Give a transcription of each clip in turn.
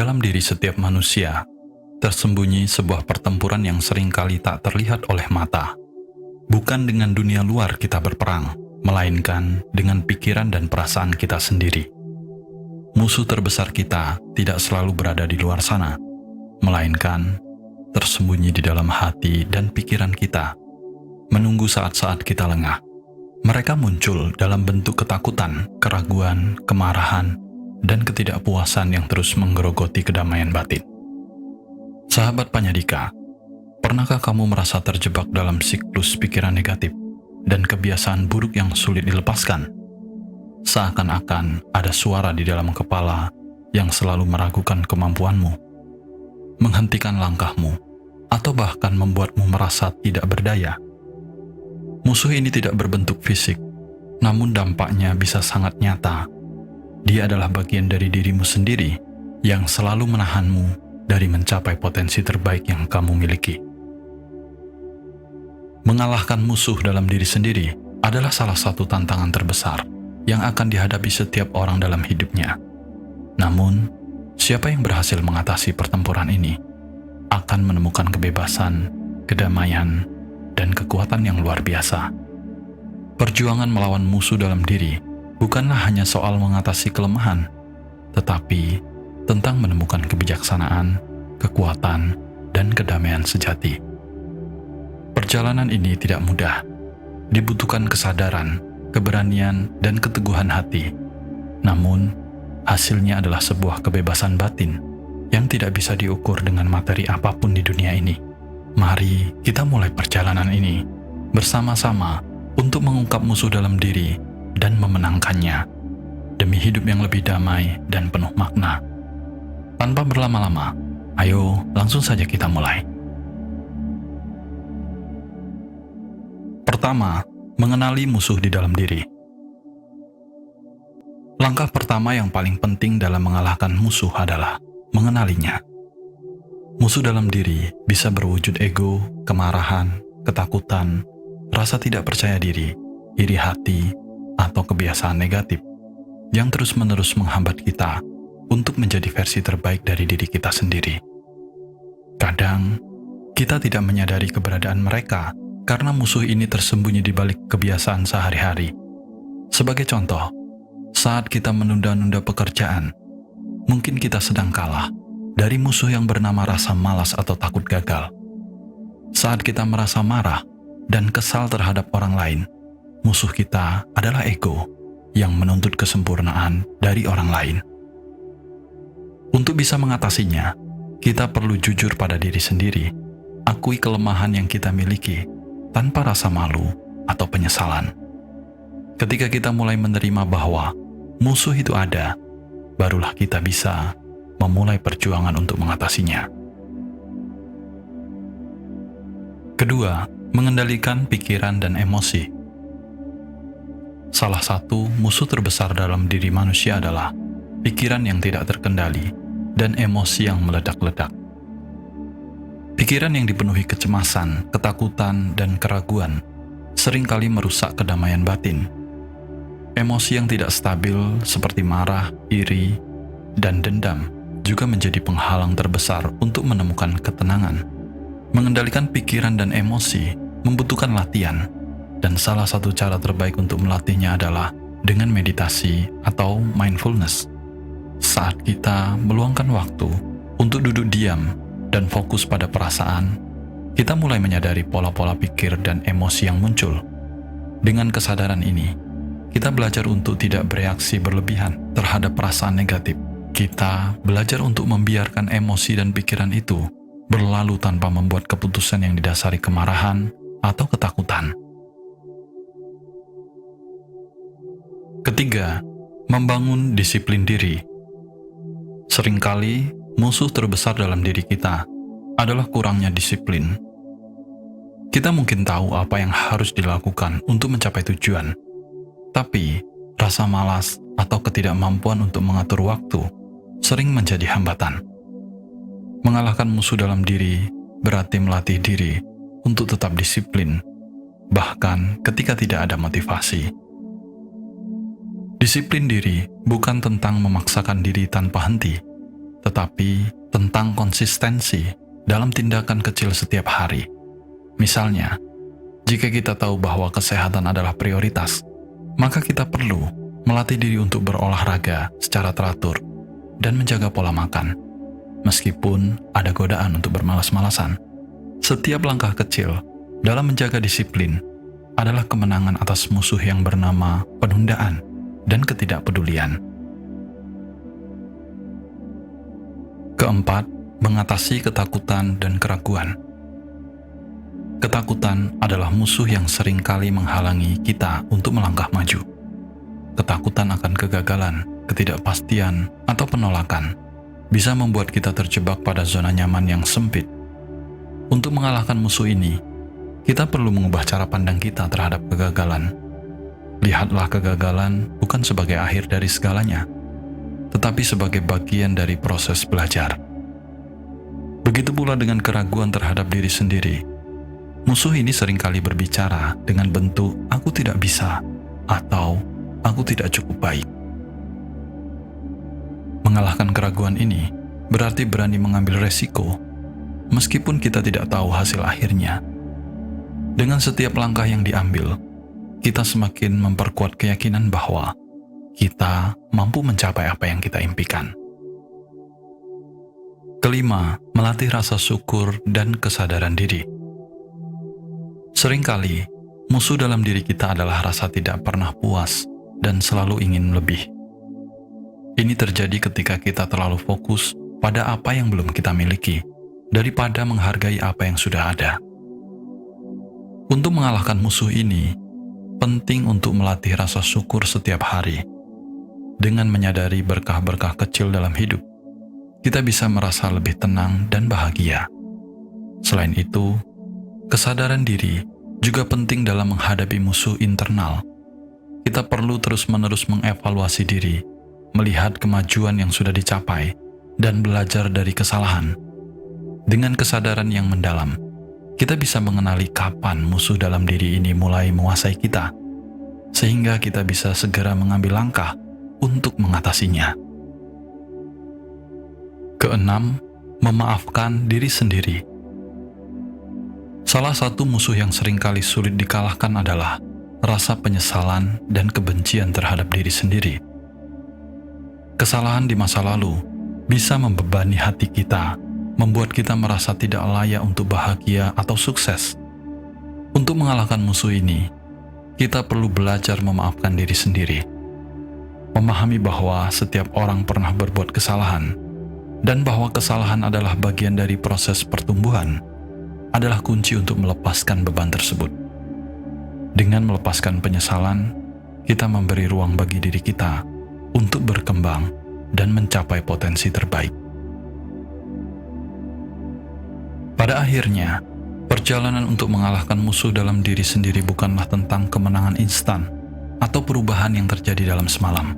dalam diri setiap manusia tersembunyi sebuah pertempuran yang seringkali tak terlihat oleh mata. Bukan dengan dunia luar kita berperang, melainkan dengan pikiran dan perasaan kita sendiri. Musuh terbesar kita tidak selalu berada di luar sana, melainkan tersembunyi di dalam hati dan pikiran kita, menunggu saat-saat kita lengah. Mereka muncul dalam bentuk ketakutan, keraguan, kemarahan, dan ketidakpuasan yang terus menggerogoti kedamaian batin. Sahabat Panyadika, pernahkah kamu merasa terjebak dalam siklus pikiran negatif dan kebiasaan buruk yang sulit dilepaskan? Seakan-akan ada suara di dalam kepala yang selalu meragukan kemampuanmu, menghentikan langkahmu, atau bahkan membuatmu merasa tidak berdaya. Musuh ini tidak berbentuk fisik, namun dampaknya bisa sangat nyata. Dia adalah bagian dari dirimu sendiri yang selalu menahanmu dari mencapai potensi terbaik yang kamu miliki. Mengalahkan musuh dalam diri sendiri adalah salah satu tantangan terbesar yang akan dihadapi setiap orang dalam hidupnya. Namun, siapa yang berhasil mengatasi pertempuran ini akan menemukan kebebasan, kedamaian, dan kekuatan yang luar biasa. Perjuangan melawan musuh dalam diri bukanlah hanya soal mengatasi kelemahan, tetapi tentang menemukan kebijaksanaan, kekuatan, dan kedamaian sejati. Perjalanan ini tidak mudah, dibutuhkan kesadaran, keberanian, dan keteguhan hati. Namun, hasilnya adalah sebuah kebebasan batin yang tidak bisa diukur dengan materi apapun di dunia ini. Mari kita mulai perjalanan ini bersama-sama untuk mengungkap musuh dalam diri dan memenangkannya demi hidup yang lebih damai dan penuh makna. Tanpa berlama-lama, ayo langsung saja kita mulai. Pertama, mengenali musuh di dalam diri. Langkah pertama yang paling penting dalam mengalahkan musuh adalah mengenalinya. Musuh dalam diri bisa berwujud ego, kemarahan, ketakutan, rasa tidak percaya diri, iri hati, atau kebiasaan negatif yang terus-menerus menghambat kita untuk menjadi versi terbaik dari diri kita sendiri. Kadang, kita tidak menyadari keberadaan mereka karena musuh ini tersembunyi di balik kebiasaan sehari-hari. Sebagai contoh, saat kita menunda-nunda pekerjaan, mungkin kita sedang kalah dari musuh yang bernama rasa malas atau takut gagal. Saat kita merasa marah dan kesal terhadap orang lain, musuh kita adalah ego yang menuntut kesempurnaan dari orang lain. Untuk bisa mengatasinya, kita perlu jujur pada diri sendiri, akui kelemahan yang kita miliki tanpa rasa malu atau penyesalan. Ketika kita mulai menerima bahwa musuh itu ada, barulah kita bisa memulai perjuangan untuk mengatasinya. Kedua, mengendalikan pikiran dan emosi. Salah satu musuh terbesar dalam diri manusia adalah pikiran yang tidak terkendali dan emosi yang meledak-ledak. Pikiran yang dipenuhi kecemasan, ketakutan, dan keraguan seringkali merusak kedamaian batin. Emosi yang tidak stabil seperti marah, iri, dan dendam juga menjadi penghalang terbesar untuk menemukan ketenangan. Mengendalikan pikiran dan emosi membutuhkan latihan, dan salah satu cara terbaik untuk melatihnya adalah dengan meditasi atau mindfulness. Saat kita meluangkan waktu untuk duduk diam dan fokus pada perasaan, kita mulai menyadari pola-pola pikir dan emosi yang muncul. Dengan kesadaran ini, kita belajar untuk tidak bereaksi berlebihan terhadap perasaan negatif. Kita belajar untuk membiarkan emosi dan pikiran itu berlalu tanpa membuat keputusan yang didasari kemarahan atau ketakutan. Ketiga, membangun disiplin diri. Seringkali, musuh terbesar dalam diri kita adalah kurangnya disiplin. Kita mungkin tahu apa yang harus dilakukan untuk mencapai tujuan, tapi rasa malas atau ketidakmampuan untuk mengatur waktu sering menjadi hambatan. Mengalahkan musuh dalam diri berarti melatih diri untuk tetap disiplin, bahkan ketika tidak ada motivasi. Disiplin diri bukan tentang memaksakan diri tanpa henti, tetapi tentang konsistensi dalam tindakan kecil setiap hari. Misalnya, jika kita tahu bahwa kesehatan adalah prioritas, maka kita perlu melatih diri untuk berolahraga secara teratur dan menjaga pola makan. Meskipun ada godaan untuk bermalas-malasan, setiap langkah kecil dalam menjaga disiplin adalah kemenangan atas musuh yang bernama penundaan dan ketidakpedulian. Keempat, mengatasi ketakutan dan keraguan. Ketakutan adalah musuh yang sering kali menghalangi kita untuk melangkah maju. Ketakutan akan kegagalan, ketidakpastian, atau penolakan bisa membuat kita terjebak pada zona nyaman yang sempit. Untuk mengalahkan musuh ini, kita perlu mengubah cara pandang kita terhadap kegagalan. Lihatlah kegagalan bukan sebagai akhir dari segalanya, tetapi sebagai bagian dari proses belajar. Begitu pula dengan keraguan terhadap diri sendiri. Musuh ini seringkali berbicara dengan bentuk "aku tidak bisa" atau "aku tidak cukup baik". Mengalahkan keraguan ini berarti berani mengambil resiko, meskipun kita tidak tahu hasil akhirnya. Dengan setiap langkah yang diambil, kita semakin memperkuat keyakinan bahwa kita mampu mencapai apa yang kita impikan. Kelima, melatih rasa syukur dan kesadaran diri. Seringkali, musuh dalam diri kita adalah rasa tidak pernah puas dan selalu ingin lebih. Ini terjadi ketika kita terlalu fokus pada apa yang belum kita miliki, daripada menghargai apa yang sudah ada. Untuk mengalahkan musuh ini, penting untuk melatih rasa syukur setiap hari. Dengan menyadari berkah-berkah kecil dalam hidup, kita bisa merasa lebih tenang dan bahagia. Selain itu, kesadaran diri juga penting dalam menghadapi musuh internal. Kita perlu terus-menerus mengevaluasi diri, melihat kemajuan yang sudah dicapai, dan belajar dari kesalahan. Dengan kesadaran yang mendalam, kita bisa mengenali kapan musuh dalam diri ini mulai menguasai kita, sehingga kita bisa segera mengambil langkah untuk mengatasinya. Keenam, memaafkan diri sendiri. Salah satu musuh yang seringkali sulit dikalahkan adalah rasa penyesalan dan kebencian terhadap diri sendiri. Kesalahan di masa lalu bisa membebani hati kita, membuat kita merasa tidak layak untuk bahagia atau sukses. Untuk mengalahkan musuh ini, kita perlu belajar memaafkan diri sendiri. Memahami bahwa setiap orang pernah berbuat kesalahan, dan bahwa kesalahan adalah bagian dari proses pertumbuhan, adalah kunci untuk melepaskan beban tersebut. Dengan melepaskan penyesalan, kita memberi ruang bagi diri kita untuk berkembang dan mencapai potensi terbaik. Pada akhirnya, perjalanan untuk mengalahkan musuh dalam diri sendiri bukanlah tentang kemenangan instan atau perubahan yang terjadi dalam semalam.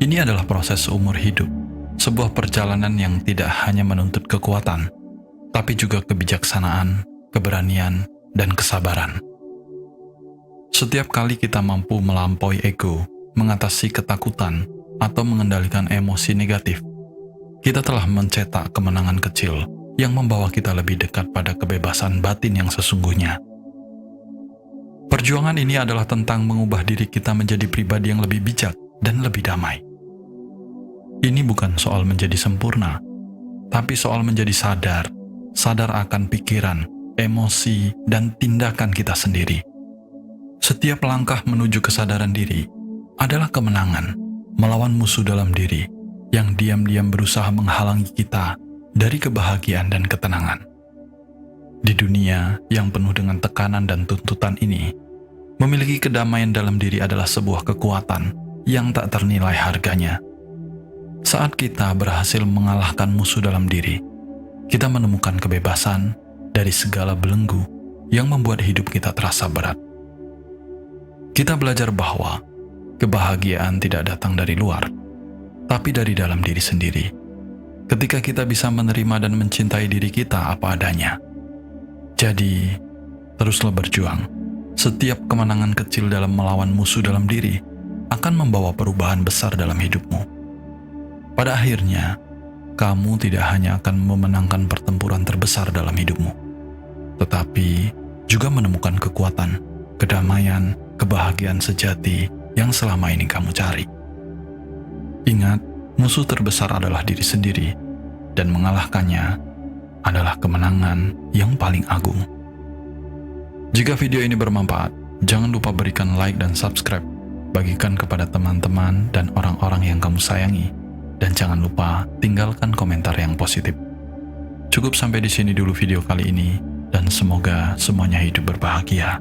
Ini adalah proses umur hidup, sebuah perjalanan yang tidak hanya menuntut kekuatan, tapi juga kebijaksanaan, keberanian, dan kesabaran. Setiap kali kita mampu melampaui ego, mengatasi ketakutan, atau mengendalikan emosi negatif, kita telah mencetak kemenangan kecil yang membawa kita lebih dekat pada kebebasan batin yang sesungguhnya. Perjuangan ini adalah tentang mengubah diri kita menjadi pribadi yang lebih bijak dan lebih damai. Ini bukan soal menjadi sempurna, tapi soal menjadi sadar akan pikiran, emosi, dan tindakan kita sendiri. Setiap langkah menuju kesadaran diri adalah kemenangan melawan musuh dalam diri yang diam-diam berusaha menghalangi kita dari kebahagiaan dan ketenangan. Di dunia yang penuh dengan tekanan dan tuntutan ini, memiliki kedamaian dalam diri adalah sebuah kekuatan yang tak ternilai harganya. Saat kita berhasil mengalahkan musuh dalam diri, kita menemukan kebebasan dari segala belenggu yang membuat hidup kita terasa berat. Kita belajar bahwa kebahagiaan tidak datang dari luar, tapi dari dalam diri sendiri. Ketika kita bisa menerima dan mencintai diri kita apa adanya. Jadi, teruslah berjuang. Setiap kemenangan kecil dalam melawan musuh dalam diri akan membawa perubahan besar dalam hidupmu. Pada akhirnya, kamu tidak hanya akan memenangkan pertempuran terbesar dalam hidupmu, tetapi juga menemukan kekuatan, kedamaian, kebahagiaan sejati yang selama ini kamu cari. Ingat, musuh terbesar adalah diri sendiri, dan mengalahkannya adalah kemenangan yang paling agung. Jika video ini bermanfaat, jangan lupa berikan like dan subscribe, bagikan kepada teman-teman dan orang-orang yang kamu sayangi, dan jangan lupa tinggalkan komentar yang positif. Cukup sampai di sini dulu video kali ini, dan semoga semuanya hidup berbahagia.